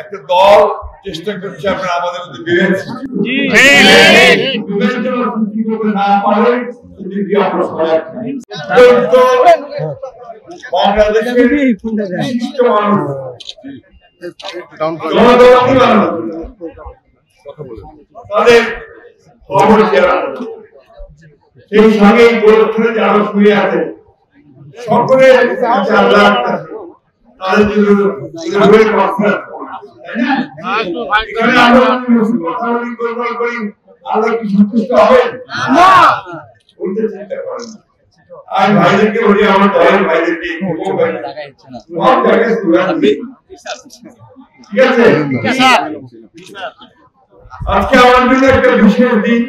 একটা দল চেষ্টা করছে আপনারা আমাদের মধ্যে বিভেদ না পারে বাংলাদেশের বিশিষ্ট মানুষ তাদের খবর সেই সঙ্গে গোলক্ষণে যারা শুয়ে আছে সকলের তাদের জন্য আমরা কি সন্তুষ্ট হবেন না বলতে চিন্তা করেন না। আমি ভাইদেরকে বলি আমার দলের ভাইদেরকে ঠিক আছে আজকে আমার জন্য একটা বিশেষ দিন।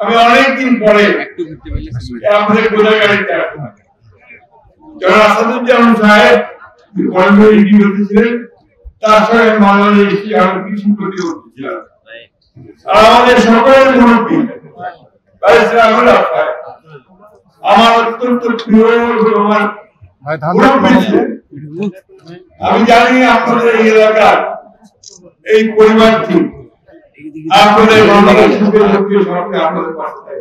আমি অনেকদিন পরে আমাদের গোদাগাড়িতে যারা আসাদুজ্জামান সাহেব ছিলেন তার সঙ্গে বাংলাদেশি আরো কিছু প্রতিযোগী ছিলেন আর আমাদের সকলের মুরব্বী আমার অত্যন্ত প্রিয় আমার আমি জানি আপনাদের এই এলাকার এই পরিবারটি আপনাদের আপনাদের পাশে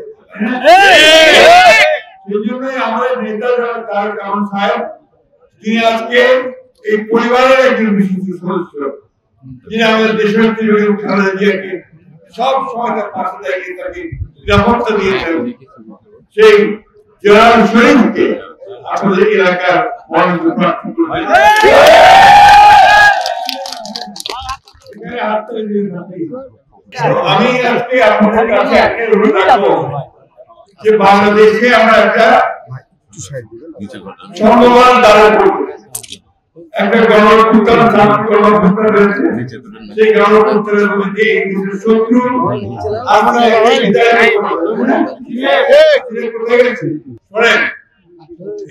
সেই জন্যই আমাদের নেতা তারেক রহমান সাহেব তিনি আজকে এই পরিবারের একজন বিশিষ্ট সদস্য যিনি আমাদের দেশের খালেদা জিয়াকে সব সময় তার পাশে দাঁড়িয়ে তাকে নিরাপত্তা দিয়েছেন সেই জেলার শরীফকে আপনাদের এলাকার আমি আজকে আপনাদের কাছে একটা অনুরোধ রাখবো যে বাংলাদেশে আমরা একটা সংবিধান দ্বারা একটা গণতন্ত্র রয়েছে সেই গণতন্ত্রের মধ্যে শত্রু আমরা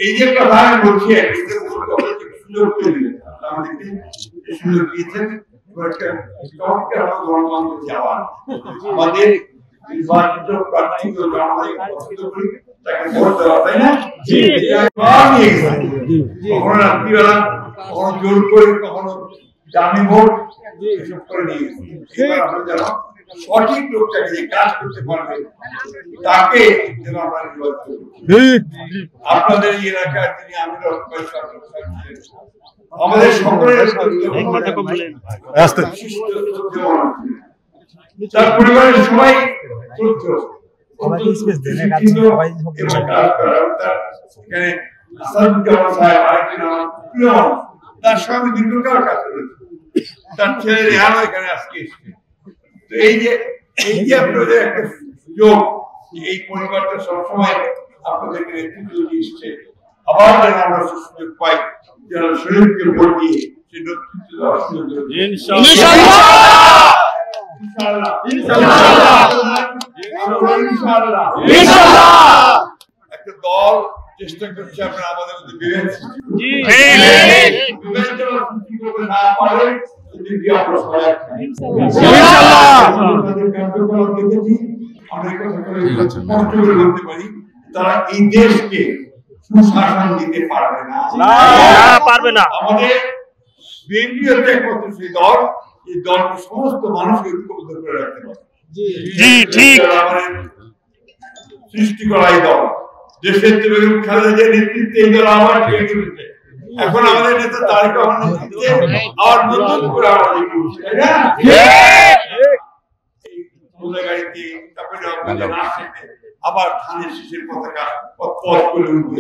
এই যে কথা আমি বলছি সুযোগ দিয়েছেন গণতন্ত্র যাওয়া আমাদের নির্বাচিত প্রার্থী পছন্দ করি তাকে ভোট দেওয়া তাই না কখনো রাত্রিবেলা কখনো জোর করে কখনো দামি ভোট এসব করে নিয়ে আমরা যেন সঠিক লোকটাকে যে কাজ করতে পারবে তাকে যেন আমরা নির্বাচন আপনাদের এই এলাকার যিনি আমি আমাদের সকলের তার পরিবারের সবাই তার সঙ্গে দীর্ঘকাল কাজ করেছে তার ছেলে রেহান এখানে আজকে এই যে আপনাদের একটা সুযোগ এই পরিবারটা সবসময় আপনাদেরকে নেতৃত্ব দিচ্ছে আবার যেন আমরা সুযোগ পাই যারা শরীরকে ভোট দিয়ে সেই নেতৃত্ব দেওয়ার সুযোগ একটা দল চেষ্টা করছে আপনারা আমাদের মধ্যে বিভেদ না পারে বলতে পারি তারা এই দেশকে সুশাসন দিতে পারবে না আমাদের বিএনপি হচ্ছে একমাত্র সেই দল এই দলকে সমস্ত মানুষকে ঐক্যবদ্ধ করে রাখতে পারে সৃষ্টি করা এই দল দেশের বেগম খালেদা জিয়ার নেতৃত্বে এই দল আবার এখন আমাদের নেতা তারেক রহমান নেতৃত্বে আবার নতুন করে আমাদের গাড়িতে আবার ধানের শীষের পতাকা পথ করে উঠবে